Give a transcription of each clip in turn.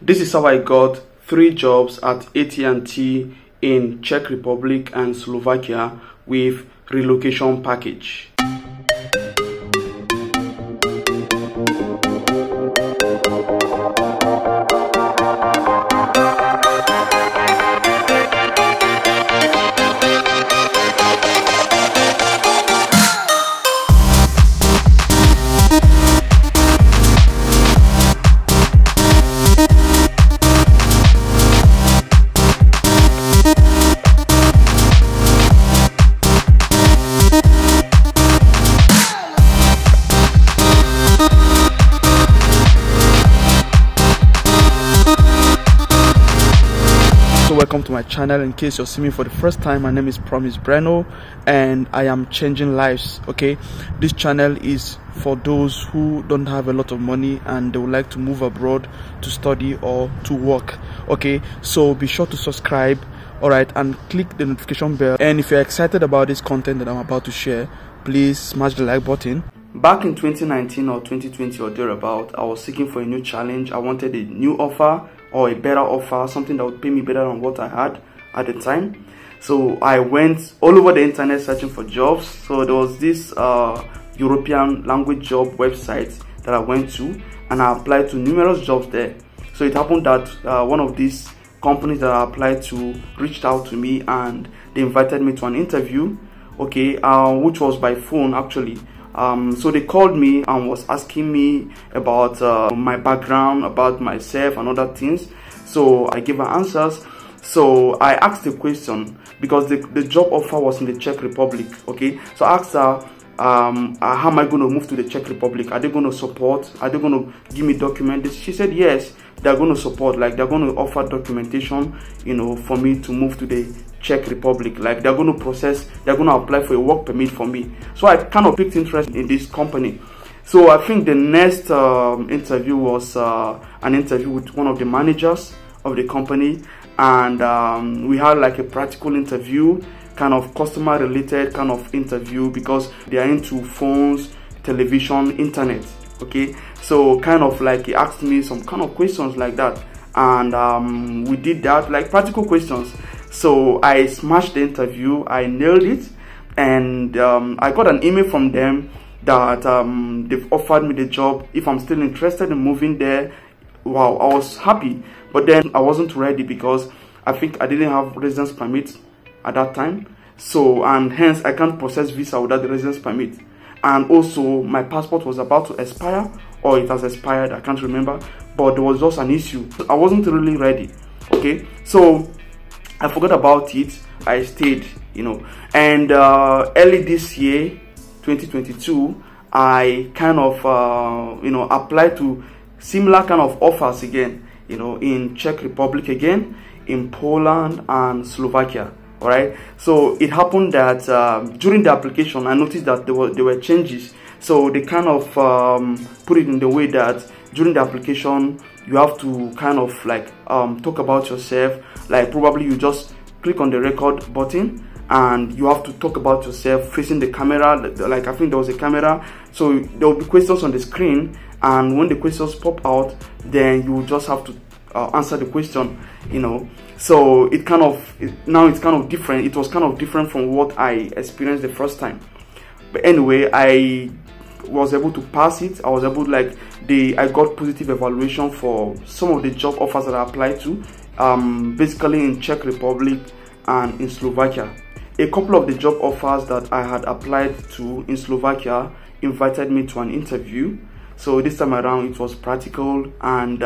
This is how I got 3 jobs at At&T in Czech Republic and Slovakia with relocation package. Welcome to my channel. In case you're seeing me for the first time, my name is Breno and I am changing lives. Okay, this channel is for those who don't have a lot of money and they would like to move abroad to study or to work. Okay, so be sure to subscribe, all right, and click the notification bell. And if you're excited about this content that I'm about to share, please smash the like button. Back in 2019 or 2020 or thereabout, I was seeking for a new challenge. I wanted a new offer or a better offer, something that would pay me better than what I had at the time. So I went all over the internet searching for jobs. So there was this European language job website that I went to, and I applied to numerous jobs there. So it happened that one of these companies that I applied to reached out to me and they invited me to an interview, okay, which was by phone actually. So they called me and was asking me about my background, about myself and other things. So I gave her answers. So I asked a question because the job offer was in the Czech Republic. Okay, so I asked her, how am I going to move to the Czech Republic? Are they going to support? Are they going to give me documents? She said yes, they're going to support. Like they're going to offer documentation, you know, for me to move to the Czech Republic. Like they're going to process, they're going to apply for a work permit for me. So I kind of picked interest in this company. So I think the next interview was an interview with one of the managers of the company, and we had like a practical interview, kind of customer related kind of interview, because they are into phones, television, internet. Okay, so kind of like he asked me some kind of questions like that, and we did that, like practical questions. So I smashed the interview, I nailed it, and I got an email from them that they've offered me the job if I'm still interested in moving there. Wow, I was happy, but then I wasn't ready because I think I didn't have residence permit at that time. So, and hence I can't process visa without the residence permit. And also my passport was about to expire, or it has expired, I can't remember, but there was just an issue. I wasn't really ready. Okay, so I forgot about it. I stayed, you know, and early this year, 2022, I kind of, you know, applied to similar kind of offers again, you know, in Czech Republic again, in Poland and Slovakia. All right. So it happened that during the application, I noticed that there were changes. So they kind of put it in the way that during the application, you have to kind of like talk about yourself. Like probably you just click on the record button and you have to talk about yourself facing the camera. Like I think there was a camera, so there will be questions on the screen, and when the questions pop out, then you just have to answer the question, you know. So it kind of, now it's kind of different. It was kind of different from what I experienced the first time. But anyway, I was able to pass it. I was able to, like, I got positive evaluation for some of the job offers that I applied to, basically in Czech Republic and in Slovakia. A couple of the job offers that I had applied to in Slovakia invited me to an interview. So this time around it was practical, and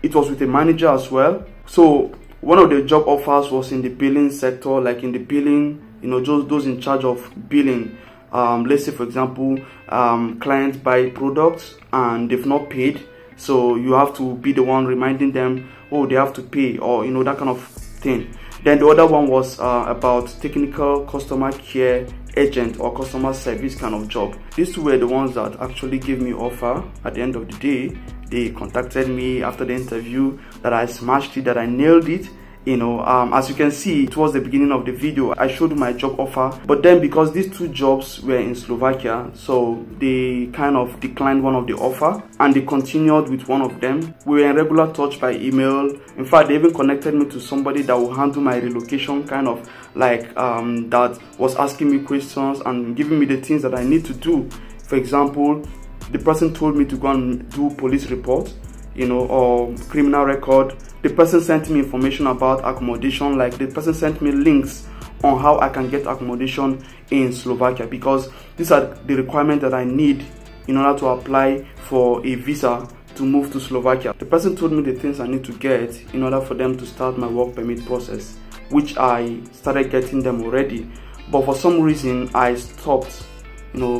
it was with a manager as well. So one of the job offers was in the billing sector, like in the billing, you know, those in charge of billing. Let's say for example, clients buy products and they've not paid, so you have to be the one reminding them, oh, they have to pay, or you know, that kind of thing. Then the other one was about technical customer care agent or customer service kind of job. These two were the ones that actually gave me offer at the end of the day. They contacted me after the interview, that I smashed it, that I nailed it, As you can see, towards the beginning of the video, I showed my job offer, but then because these two jobs were in Slovakia, so they kind of declined one of the offer and they continued with one of them. We were in regular touch by email. In fact, they even connected me to somebody that will handle my relocation, kind of like that was asking me questions and giving me the things that I need to do. For example, the person told me to go and do police report, or criminal record. The person sent me information about accommodation, like the person sent me links on how I can get accommodation in Slovakia, because these are the requirements that I need in order to apply for a visa to move to Slovakia. The person told me the things I need to get in order for them to start my work permit process, which I started getting them already. But for some reason I stopped,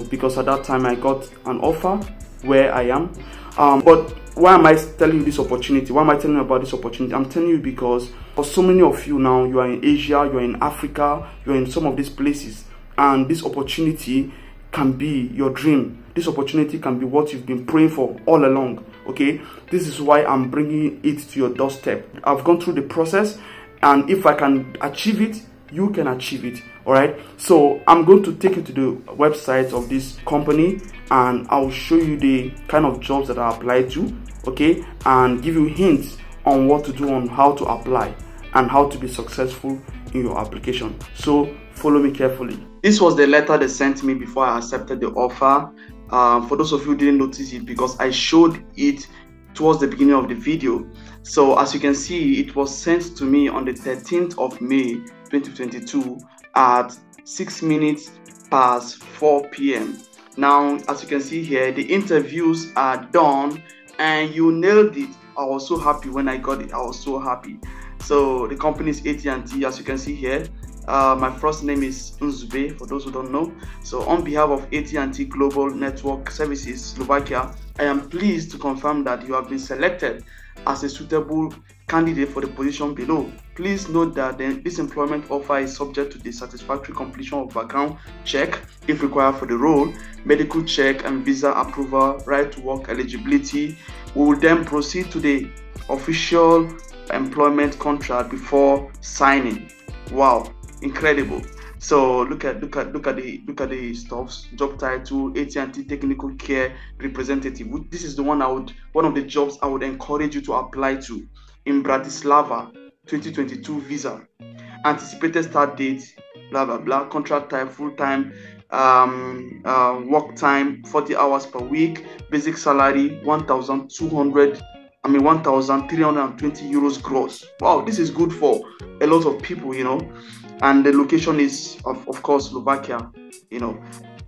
because at that time I got an offer where I am. But why am I telling you this opportunity? Why am I telling you about this opportunity? I'm telling you because for so many of you now, you are in Asia, you are in Africa, you are in some of these places, and this opportunity can be your dream. This opportunity can be what you've been praying for all along. Okay, this is why I'm bringing it to your doorstep. I've gone through the process, and if I can achieve it, you can achieve it. All right, so I'm going to take you to the website of this company and I'll show you the kind of jobs that I apply to, okay, and give you hints on what to do, on how to apply and how to be successful in your application. So follow me carefully. This was the letter they sent me before I accepted the offer. For those of you who didn't notice it, because I showed it towards the beginning of the video. So as you can see, it was sent to me on the 13th of May 2022 at 6 minutes past 4 p.m. Now, as you can see here, the interviews are done and you nailed it. I was so happy when I got it. I was so happy. So the company is At&T, as you can see here. My first name is Nzube, for those who don't know. So on behalf of At&T Global Network Services Slovakia, I am pleased to confirm that you have been selected as a suitable candidate for the position below. Please note that this employment offer is subject to the satisfactory completion of background check if required for the role, medical check and visa approval, right to work eligibility. We will then proceed to the official employment contract before signing. Wow, incredible. So look at the stuffs. Job title: At&T Technical Care Representative. This is the one of the jobs I would encourage you to apply to in Bratislava. 2022 visa. Anticipated start date, blah blah blah. Contract type: full time. Work time 40 hours per week. Basic salary 1,320 euros gross. Wow, this is good for a lot of people, and the location is of course Slovakia.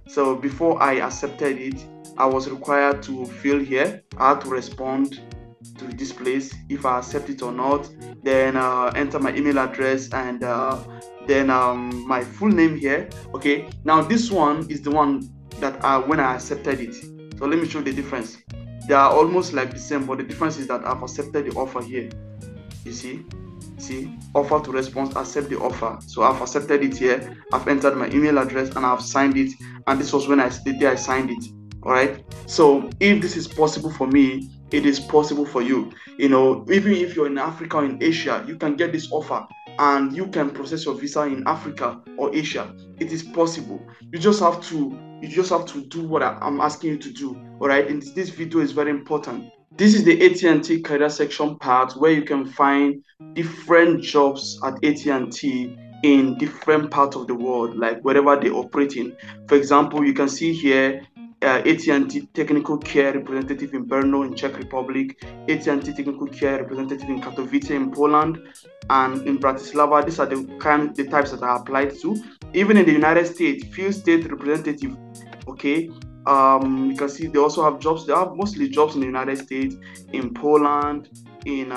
So before I accepted it, I was required to fill here. I had to respond to this place if I accept it or not, then enter my email address and then my full name here. Okay, now this one is the one that when I accepted it. So let me show you the difference. They are almost like the same, but the difference is that I've accepted the offer here. You see, offer to response, accept the offer. So I've accepted it here. I've entered my email address and I've signed it, and this was when I signed it. All right, so if this is possible for me, it is possible for you. Even if you're in Africa or in Asia, you can get this offer and you can process your visa in Africa or Asia. It is possible. You just have to do what I'm asking you to do. All right, and this video is very important. This is the At&T career section part where you can find different jobs at At&T in different parts of the world, like wherever they operate in. For example, you can see here At&T Technical Care Representative in Breno in Czech Republic, At&T Technical Care Representative in Katowice in Poland, and in Bratislava. These are the types that I applied to. Even in the United States, field state representative. Okay, you can see they also have jobs. They have mostly jobs in the United States, in Poland, in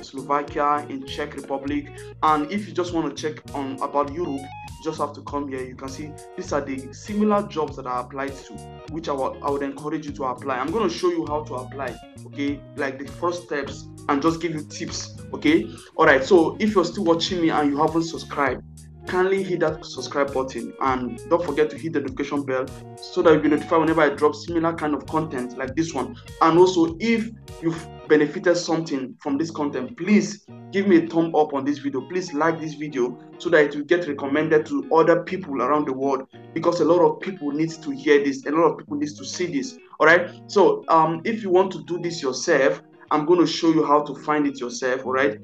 Slovakia, in Czech Republic. And if you just want to check about Europe, you just have to come here. You can see these are the similar jobs that I applied to, which I would encourage you to apply. I'm going to show you how to apply, okay, like the first steps, and just give you tips. Okay, all right. So if you're still watching me and you haven't subscribed, kindly hit that subscribe button and don't forget to hit the notification bell so that you'll be notified whenever I drop similar kind of content like this one. And also, if you've benefited something from this content, please give me a thumb up on this video. Please like this video so that it will get recommended to other people around the world, because a lot of people need to hear this, a lot of people need to see this. All right, so if you want to do this yourself, I'm going to show you how to find it yourself. All right,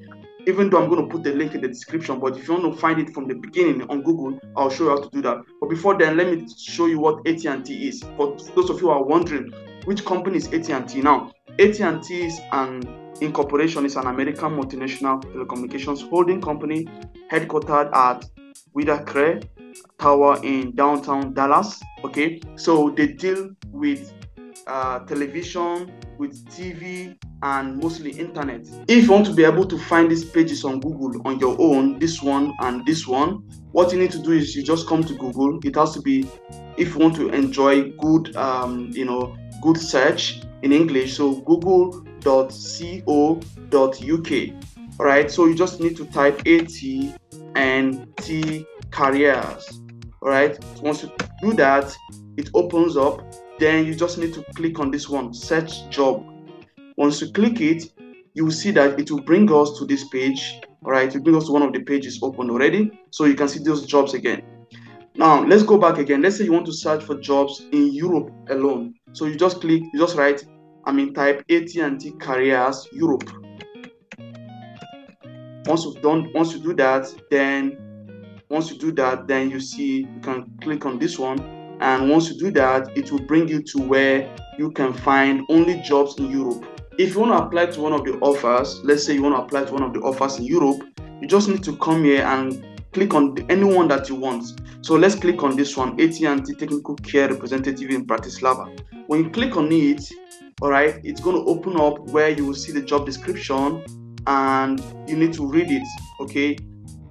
even though I'm going to put the link in the description, but if you want to find it from the beginning on Google, I'll show you how to do that. But before then, let me show you what AT&T is. For those of you who are wondering, which company is AT&T? Now, AT&T is an incorporation, is an American multinational telecommunications holding company headquartered at Whitaker Tower in downtown Dallas. Okay, so they deal with television, with TV, and mostly internet. If you want to be able to find these pages on Google on your own, this one and this one, what you need to do is you just come to Google. It has to be, if you want to enjoy good good search in English, so google.co.uk. all right, so you just need to type AT&T careers. All right, once you do that, it opens up. Then you just need to click on this one, search job. Once you click it, you will see that it will bring us to this page. All right, it will bring us to one of the pages open already, so you can see those jobs again. Now let's go back again. Let's say you want to search for jobs in Europe alone. So you just click, you just write, type AT&T careers Europe. Once you do that, then you see, you can click on this one, and once you do that, it will bring you to where you can find only jobs in Europe. If you want to apply to one of the offers, let's say you want to apply to one of the offers in Europe, you just need to come here and click on any one that you want. So let's click on this one, AT&T Technical Care Representative in Bratislava. When you click on it, all right, it's going to open up where you will see the job description, and you need to read it. Okay,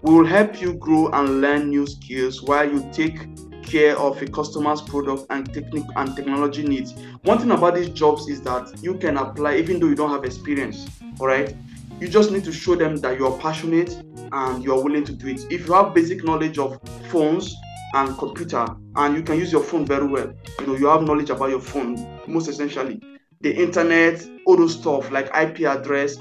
we will help you grow and learn new skills while you take care of a customer's product and technology needs. One thing about these jobs is that you can apply even though you don't have experience. All right, you just need to show them that you are passionate and you are willing to do it. If you have basic knowledge of phones and computer, and you can use your phone very well, you have knowledge about your phone, most essentially the internet, all those stuff like IP address,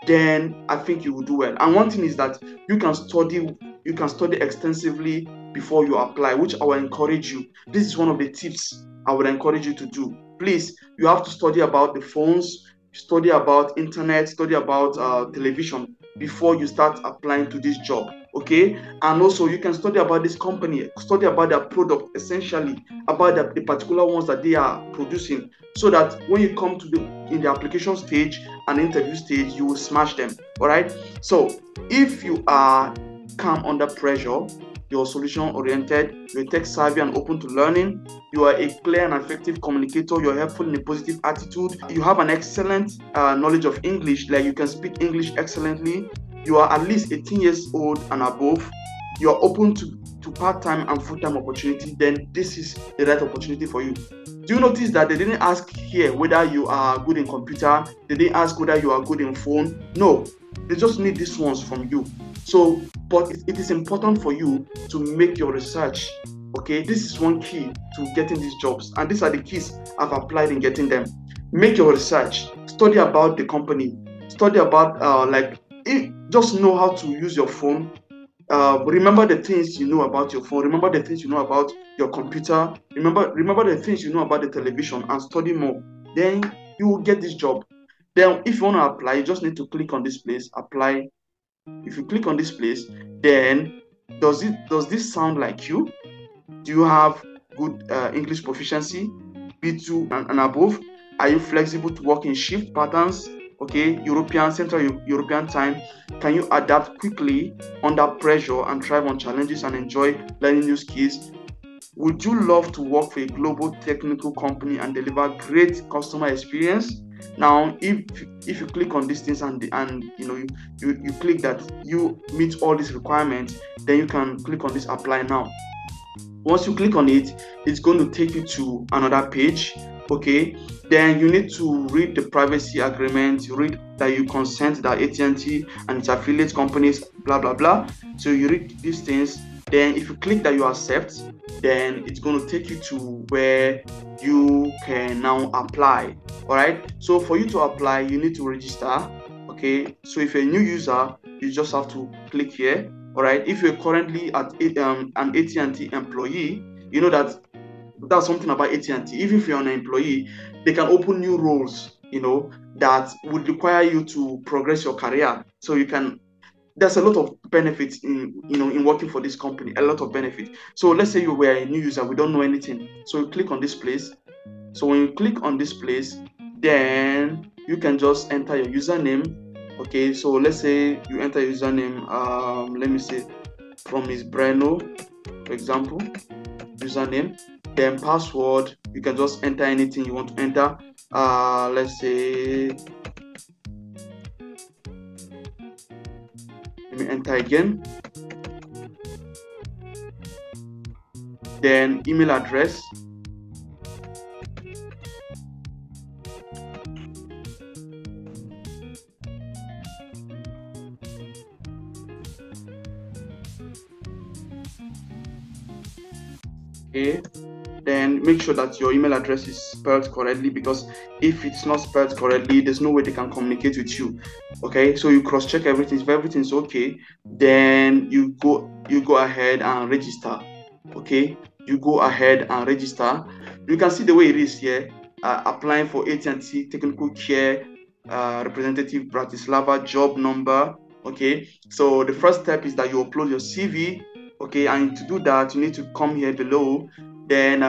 then I think you will do well. And one thing is that you can study extensively before you apply, which I will encourage you. This is one of the tips I would encourage you to do. Please, you have to study about the phones, study about internet, study about television before you start applying to this job. Okay, and also you can study about this company, study about their product, essentially about the particular ones that they are producing, so that when you come to in the application stage and interview stage, you will smash them. All right, so if you are calm under pressure, you're solution oriented, you're tech savvy and open to learning, you are a clear and effective communicator, you're helpful in a positive attitude, you have an excellent knowledge of English, like you can speak English excellently, you are at least 18 years old and above, you are open to part-time and full-time opportunity, then this is the right opportunity for you. Do you notice that they didn't ask here whether you are good in computer, they didn't ask whether you are good in phone? No, they just need these ones from you. So, but it is important for you to make your research. Okay, this is one key to getting these jobs, and these are the keys I've applied in getting them. Make your research, study about the company, study about just know how to use your phone. Remember the things you know about your phone, remember the things you know about your computer, remember the things you know about the television, and study more. Then you will get this job. Then if you want to apply, you just need to click on this place, apply. If you click on this place, then does this sound like you? Do you have good English proficiency, B2 and above? Are you flexible to work in shift patterns? Okay, Central European time. Can you adapt quickly under pressure and thrive on challenges and enjoy learning new skills? Would you love to work for a global technical company and deliver great customer experience? Now, if you click on these things and you click that you meet all these requirements, then you can click on this apply now. Once you click on it, it's going to take you to another page. Okay, then you need to read the privacy agreement, you read that you consent that AT&T and its affiliate companies, blah blah blah. So you read these things, then if you click that you accept, then it's going to take you to where you can now apply. All right, so for you to apply, you need to register. Okay, so if you're a new user, you just have to click here. All right, if you're currently at an At&T employee, you know that that's something about At&T. Even if you're an employee, they can open new roles, you know, that would require you to progress your career. So you can, there's a lot of benefits in, you know, in working for this company, a lot of benefit. So let's say you were a new user, we don't know anything, so you click on this place. So when you click on this place, then you can just enter your username. Okay, so let's say you enter your username, let me say from is Breno, for example, username. Then password, you can just enter anything you want to enter. Let's say, let me enter again. Then email address. Okay, then make sure that your email address is spelled correctly, because if it's not spelled correctly, there's no way they can communicate with you. Okay, so you cross-check everything. If everything's okay, then you go ahead and register. Okay, you go ahead and register. You can see the way it is here. Applying for At&T technical care representative Bratislava, job number. Okay, so the first step is that you upload your CV. Okay, and to do that, you need to come here below. Then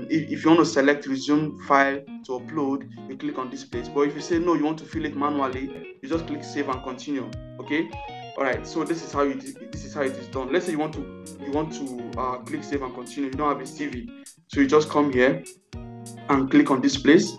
if you want to select resume file to upload, you click on this place. But if you say no, you want to fill it manually, you just click save and continue. Okay, all right, so this is how it is done. Let's say you want to click save and continue, you don't have a CV, so you just come here and click on this place,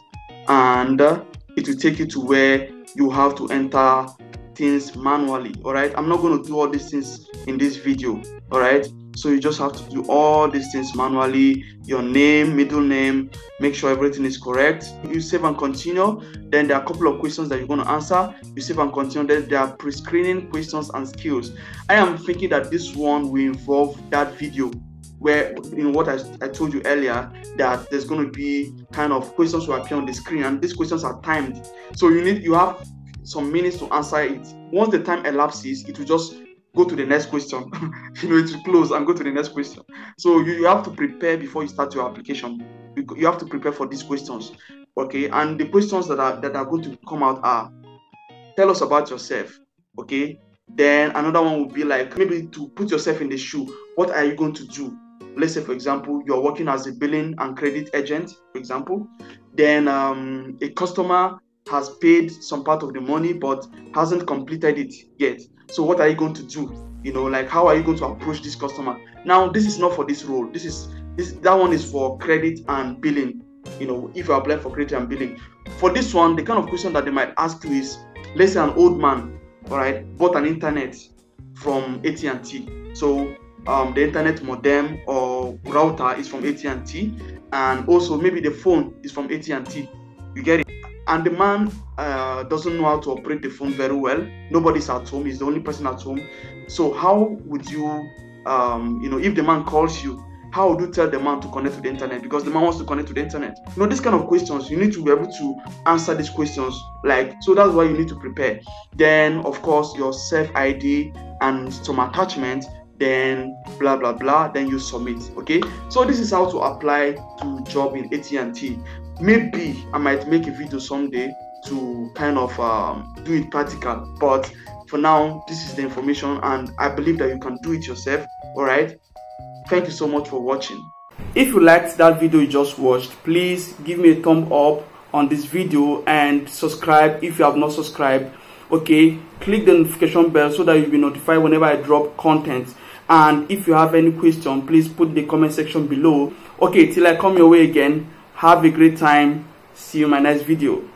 and it will take you to where you have to enter things manually. All right, I'm not going to do all these things in this video. All right, so you just have to do all these things manually. Your name, middle name, make sure everything is correct. You save and continue. Then there are a couple of questions that you're going to answer. You save and continue. Then there are pre-screening questions and skills. I am thinking that this one will involve that video where, you know, what I told you earlier, that there's going to be kind of questions will appear on the screen, and these questions are timed. So you have some minutes to answer it. Once the time elapses, it will just go to the next question. You know, it will close and go to the next question. So you have to prepare before you start your application. You have to prepare for these questions. Okay, and the questions that are going to come out are: tell us about yourself. Okay, then another one would be like, maybe to put yourself in the shoe. What are you going to do? Let's say, for example, you're working as a billing and credit agent, for example. Then a customer has paid some part of the money but hasn't completed it yet. So what are you going to do? You know, like, how are you going to approach this customer? Now, this is not for this role. That one is for credit and billing. You know, if you apply for credit and billing. For this one, the kind of question that they might ask you is, let's say an old man, all right, bought an internet from At&T. So the internet modem or router is from At&T, and also maybe the phone is from At&T. You get it? And the man doesn't know how to operate the phone very well. Nobody's at home. He's the only person at home. So how would you, you know, if the man calls you, how would you tell the man to connect to the internet? Because the man wants to connect to the internet. You know, this kind of questions, you need to be able to answer these questions. Like, so that's why you need to prepare. Then, of course, your self-ID and some attachment. Then blah blah blah. Then you submit. Okay. So this is how to apply to job in At&T. Maybe I might make a video someday to kind of do it practical, but for now, this is the information, and I believe that you can do it yourself. All right, thank you so much for watching. If you liked that video you just watched, please give me a thumb up on this video and subscribe if you have not subscribed. Okay, click the notification bell so that you'll be notified whenever I drop content. And if you have any question, please put in the comment section below. Okay, till I come your way again, have a great time. See you in my next video.